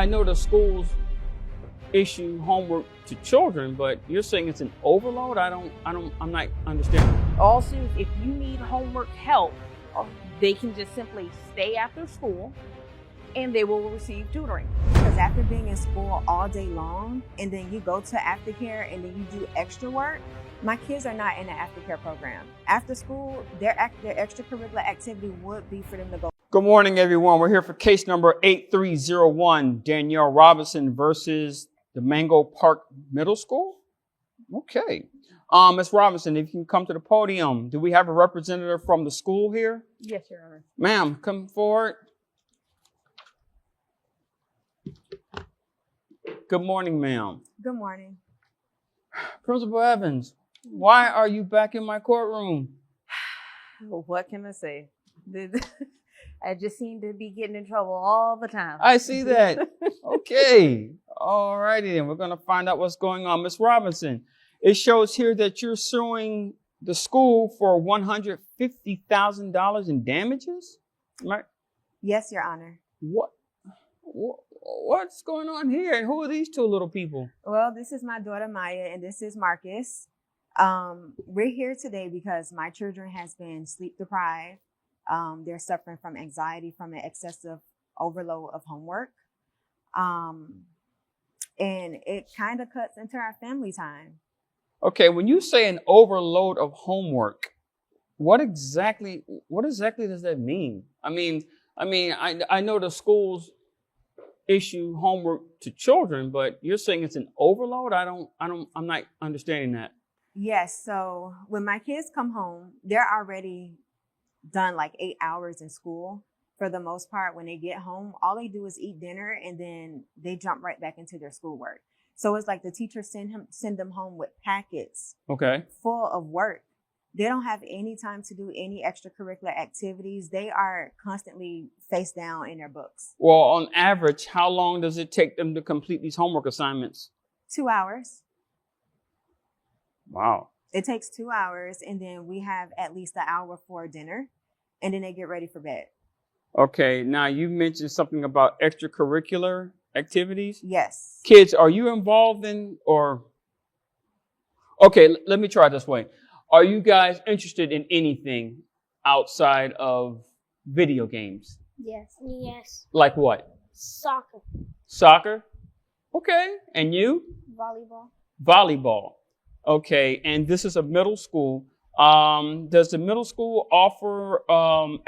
I know the schools issue homework to children, but you're saying it's an overload? I'm not understanding. All students, if you need homework help, they can just simply stay after school and they will receive tutoring. Because after being in school all day long and then you go to aftercare and then you do extra work, my kids are not in the aftercare program. After school, their extracurricular activity would be for them to go. Good morning, everyone. We're here for case number 8301, Danielle Robinson versus the Mango Park Middle School. Okay. Ms. Robinson, if you can come to the podium. Do we have a representative from the school here? Yes, Your Honor. Ma'am, come forward. Good morning, ma'am. Good morning. Principal Evans, why are you back in my courtroom? What can I say? I just seem to be getting in trouble all the time. I see that. Okay. All righty then. We're going to find out what's going on. Ms. Robinson, it shows here that you're suing the school for $150,000 in damages? Right? Yes, Your Honor. What's going on here? And who are these two little people? Well, this is my daughter Maya and this is Marcus. We're here today because my children has been sleep deprived. They're suffering from anxiety from an excessive overload of homework. And it kind of cuts into our family time. Okay, when you say an overload of homework, what exactly does that mean? I know the schools issue homework to children, but you're saying it's an overload? I'm not understanding that. Yes, so when my kids come home, they're already done like 8 hours in school. For the most part, when they get home, all they do is eat dinner and then they jump right back into their schoolwork. So it's like the teachers send them home with packets full of work. They don't have any time to do any extracurricular activities. They are constantly face down in their books. Well, on average, how long does it take them to complete these homework assignments? 2 hours. Wow. It takes 2 hours, and then we have at least an hour for dinner, and then they get ready for bed. Okay. Now, you mentioned something about extracurricular activities. Yes. Kids, are you involved in Okay, let me try it this way. Are you guys interested in anything outside of video games? Yes. Yes. Like what? Soccer. Soccer? Okay. And you? Volleyball. Volleyball. Okay. And this is a middle school. Does the middle school offer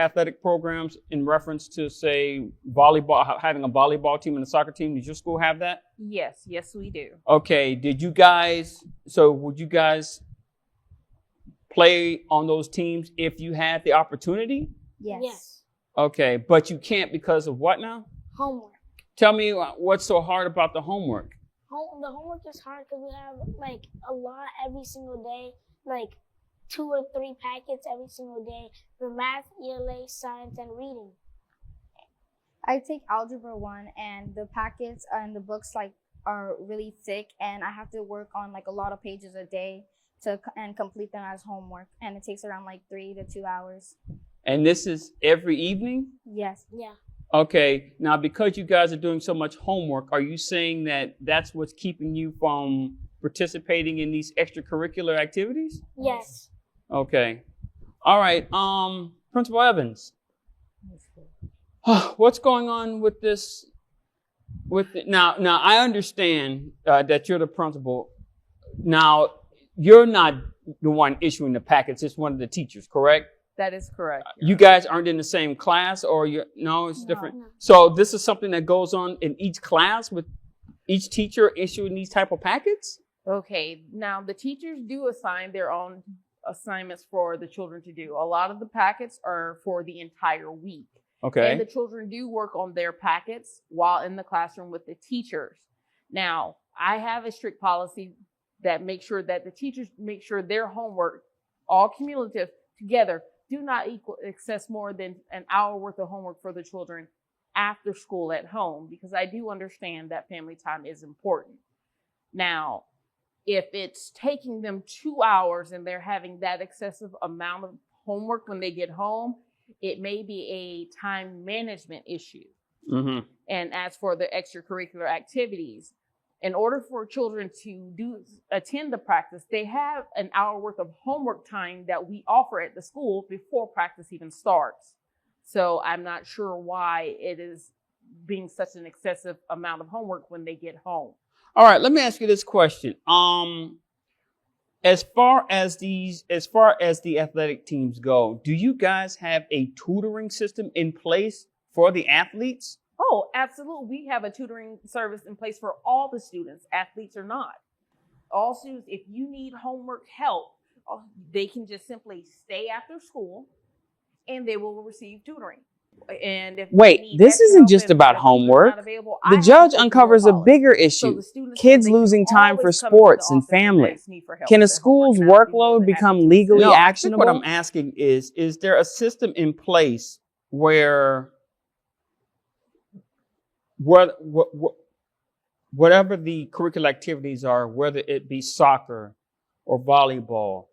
athletic programs in reference to, say, volleyball, having a volleyball team and a soccer team? Does your school have that? Yes, we do. Okay. Would you guys play on those teams if you had the opportunity? Yes. Okay. But you can't because of what now? Homework. Tell me what's so hard about the homework. The homework is hard because we have like a lot every single day, like 2 or 3 packets every single day for math, ELA, science, and reading. I take Algebra 1 and the packets and the books are really thick and I have to work on a lot of pages a day and complete them as homework, and it takes around 3 to 2 hours. And this is every evening? Yes. Yeah. Okay. Now, because you guys are doing so much homework, are you saying that that's what's keeping you from participating in these extracurricular activities? Yes. Okay. All right. Principal Evans, what's going on with this? Now, I understand that you're the principal. Now, you're not the one issuing the packets. It's one of the teachers, correct? That is correct. You guys aren't in the same class, or it's different. No. So this is something that goes on in each class with each teacher issuing these type of packets? Okay. Now, the teachers do assign their own assignments for the children to do. A lot of the packets are for the entire week. Okay. And the children do work on their packets while in the classroom with the teachers. Now, I have a strict policy that makes sure that the teachers make sure their homework, all cumulative together, do not excess more than an hour worth of homework for the children after school at home, because I do understand that family time is important. Now, if it's taking them 2 hours and they're having that excessive amount of homework when they get home, it may be a time management issue. Mm-hmm. And as for the extracurricular activities, in order for children to attend the practice, they have an hour worth of homework time that we offer at the school before practice even starts. So I'm not sure why it is being such an excessive amount of homework when they get home. All right, let me ask you this question. As far as the athletic teams go, do you guys have a tutoring system in place for the athletes? Oh, absolutely. We have a tutoring service in place for all the students, athletes or not. All students, if you need homework help, they can just simply stay after school and they will receive tutoring. And if Wait, this isn't just about homework. The judge uncovers a bigger issue: kids losing time for sports and family. Can a school's workload become legally actionable? I think what I'm asking is there a system in place where whatever the curricular activities are, whether it be soccer or volleyball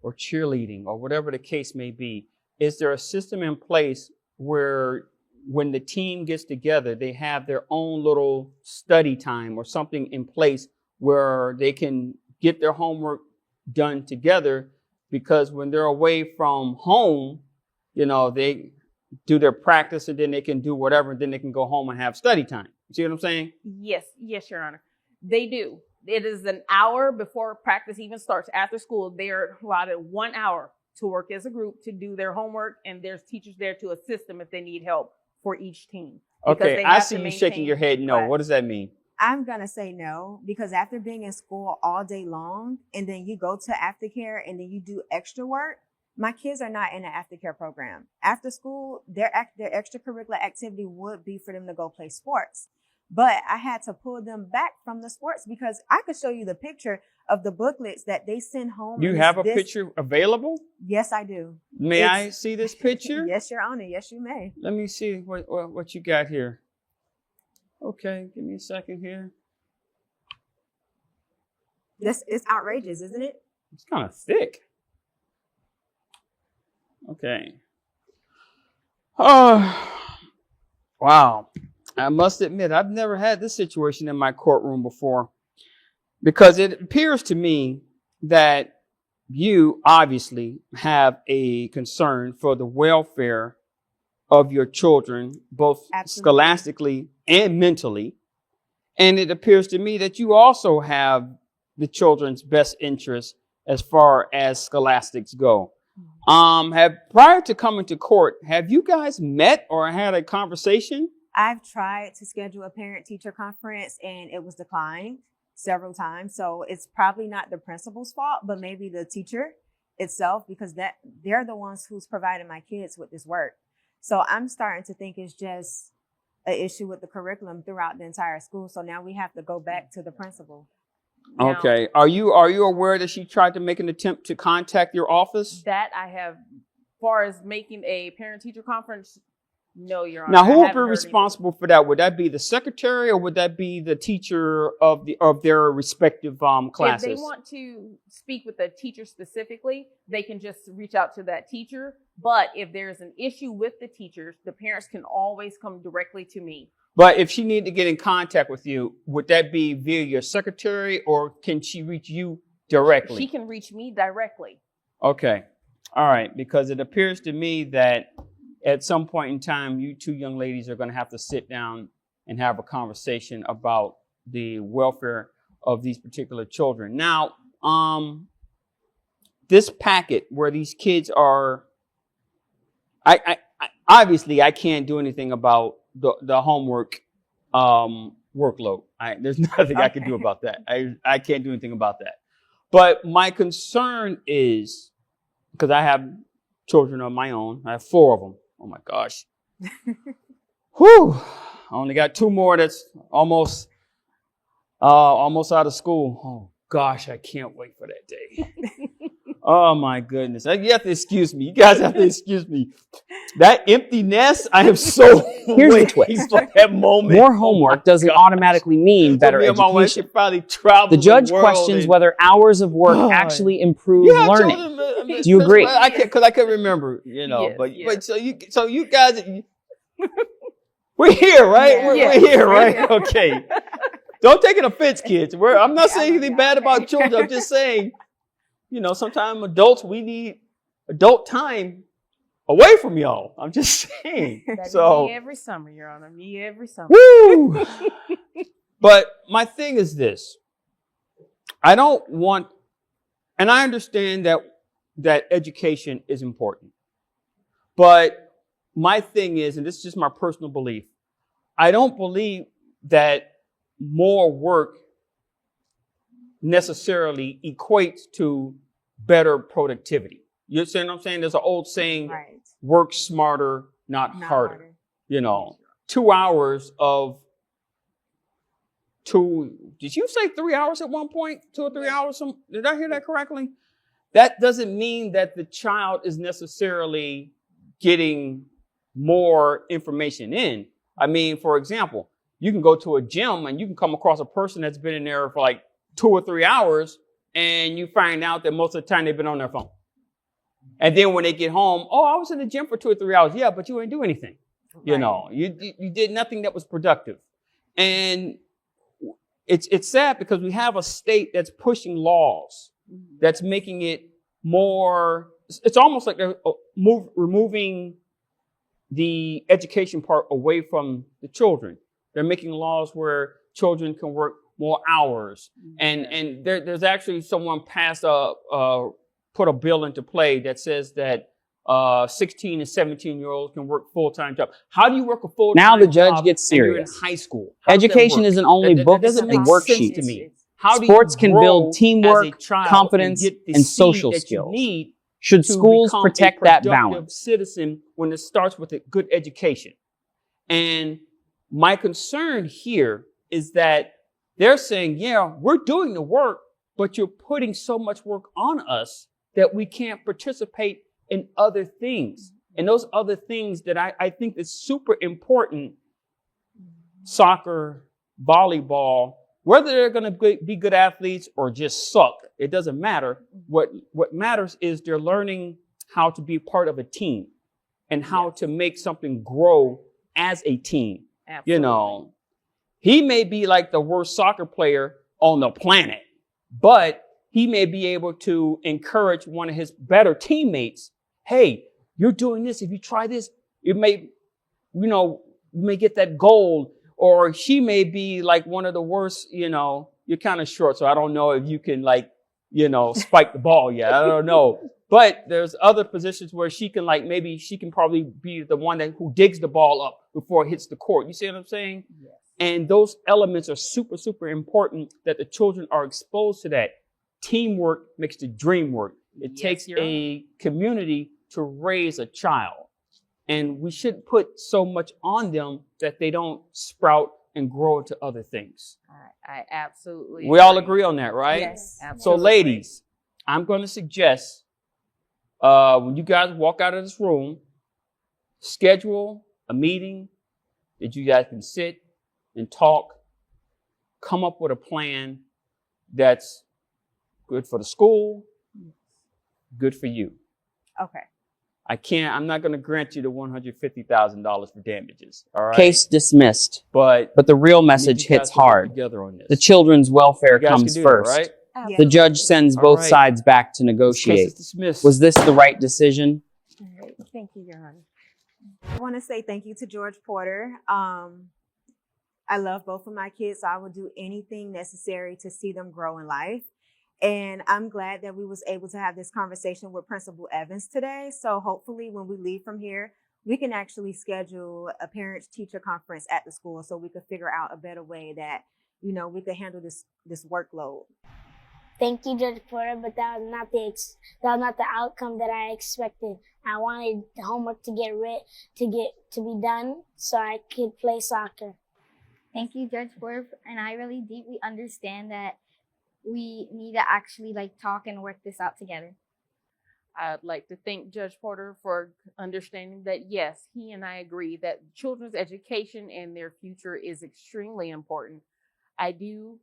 or cheerleading or whatever the case may be, is there a system in place where when the team gets together, they have their own little study time or something in place where they can get their homework done together? Because when they're away from home, they do their practice and then they can do whatever, and then they can go home and have study time. You see what I'm saying? Yes, Your Honor. They do. It is an hour before practice even starts. After school, they are allotted 1 hour to work as a group to do their homework, and there's teachers there to assist them if they need help for each team. Okay, I see you shaking your head no. What does that mean? I'm going to say no, because after being in school all day long and then you go to aftercare and then you do extra work, my kids are not in an aftercare program. After school, their extracurricular activity would be for them to go play sports. But I had to pull them back from the sports because I could show you the picture of the booklets that they send home. You have a picture available? Yes, I do. May I see this picture? Yes, Your Honor. Yes, you may. Let me see what you got here. Okay, give me a second here. It's outrageous, isn't it? It's kind of thick. Okay. Oh, wow. I must admit, I've never had this situation in my courtroom before, because it appears to me that you obviously have a concern for the welfare of your children, both scholastically and mentally. And it appears to me that you also have the children's best interests as far as scholastics go. Prior to coming to court, have you guys met or had a conversation? I've tried to schedule a parent-teacher conference and it was declined several times. So it's probably not the principal's fault, but maybe the teacher itself, because they're the ones who's providing my kids with this work. So I'm starting to think it's just an issue with the curriculum throughout the entire school. So now we have to go back to the principal. Okay. Are you aware that she tried to make an attempt to contact your office? That I have, as far as making a parent-teacher conference, no, Your Honor. Now, who would be responsible for that? Would that be the secretary or would that be the teacher of their respective classes? If they want to speak with the teacher specifically, they can just reach out to that teacher. But if there's an issue with the teachers, the parents can always come directly to me. But if she needed to get in contact with you, would that be via your secretary or can she reach you directly? She can reach me directly. Okay. All right. Because it appears to me that at some point in time, you two young ladies are going to have to sit down and have a conversation about the welfare of these particular children. Now, this packet where these kids are, I obviously I can't do anything about the homework workload. There's nothing I can do about that. I can't do anything about that. But my concern is, because I have children of my own, I have 4 of them. Oh my gosh. Whew. I only got 2 more that's almost out of school. Oh gosh, I can't wait for that day. Oh my goodness. You have to excuse me. You guys have to excuse me. That empty nest, I am so Here's the twist. For that moment. More homework doesn't automatically mean better education. The judge questions whether hours of work actually improve learning. Do you agree? Because I couldn't remember, Yes, but yes. so you guys, We're here, right? Yeah. We're Yes, here, we're right? here. Okay. Don't take an offense, kids. I'm not saying anything bad about children. I'm just saying, sometimes adults, we need adult time away from y'all. I'm just saying. That's So, me every summer, Your Honor. Me every summer. woo! But my thing is this. I don't want, and I understand that education is important. But my thing is, and this is just my personal belief, I don't believe that more work necessarily equates to better productivity. You understand what I'm saying? There's an old saying, Right. work smarter, not harder. 2 hours of did you say 3 hours at one point? 2 or 3 hours? Did I hear that correctly? That doesn't mean that the child is necessarily getting more information in. I mean, for example, you can go to a gym and you can come across a person that's been in there for like 2 or 3 hours, and you find out that most of the time they've been on their phone. And then when they get home, I was in the gym for 2 or 3 hours. Yeah, but you didn't do anything. Right. You did nothing that was productive. And it's sad because we have a state that's pushing laws, that's making it more, it's almost like they're removing the education part away from the children. They're making laws where children can work more hours. And there's actually someone put a bill into play that says that 16 and 17-year-olds can work full-time job. How do you work a full-time job? Now the judge gets and you're in serious. high school? How does that Education work? isn't only That books doesn't and make worksheets. sense to me. How do Sports you can grow build teamwork, as a child confidence, and, get the and seed social that skills. You need Should to schools become protect a that productive balance? citizen when it starts with a good education. And my concern here is that they're saying, yeah, we're doing the work, but you're putting so much work on us that we can't participate in other things. And those other things that I think is super important, soccer, volleyball, whether they're going to be good athletes or just suck, it doesn't matter. What matters is they're learning how to be part of a team and how to make something grow as a team. Absolutely. He may be like the worst soccer player on the planet, but he may be able to encourage one of his better teammates. Hey, you're doing this. If you try this, you may get that gold. Or she may be like one of the worst, you're kind of short. So I don't know if you can spike the ball yet. I don't know. But there's other positions where she can maybe she can probably be the one who digs the ball up before it hits the court. You see what I'm saying? Yes. And those elements are super, super important that the children are exposed to that. Teamwork makes the dream work. It takes a community to raise a child. And we shouldn't put so much on them that they don't sprout and grow into other things. I absolutely We all agree on that, right? Yes. So Absolutely. ladies, I'm going to suggest when you guys walk out of this room, schedule a meeting that you guys can sit and talk, come up with a plan that's good for the school, good for you. Okay. I'm not going to grant you the $150,000 for damages. All right. Case dismissed. But But the real I need message you guys hits to work hard. together on this. The children's welfare You guys comes can do that, first. right? Yeah. The judge sends All both right. sides back to This case negotiate. is dismissed. Was this the right decision? All right. Thank you, Your Honor. I want to say thank you to George Porter. I love both of my kids, so I will do anything necessary to see them grow in life. And I'm glad that we was able to have this conversation with Principal Evans today. So hopefully when we leave from here, we can actually schedule a parents-teacher conference at the school so we could figure out a better way that, we could handle this workload. Thank you, Judge Porter, but that was not the outcome that I expected. I wanted the homework to be done so I could play soccer. Thank you, Judge Porter, and I really deeply understand that we need to actually talk and work this out together. I'd like to thank Judge Porter for understanding that, yes, he and I agree that children's education and their future is extremely important. I do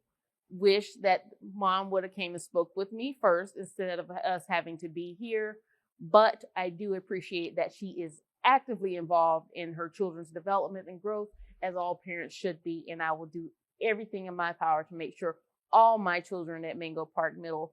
wish that Mom would have came and spoke with me first instead of us having to be here, but I do appreciate that she is actively involved in her children's development and growth, as all parents should be, and I will do everything in my power to make sure all my children at Mango Park Middle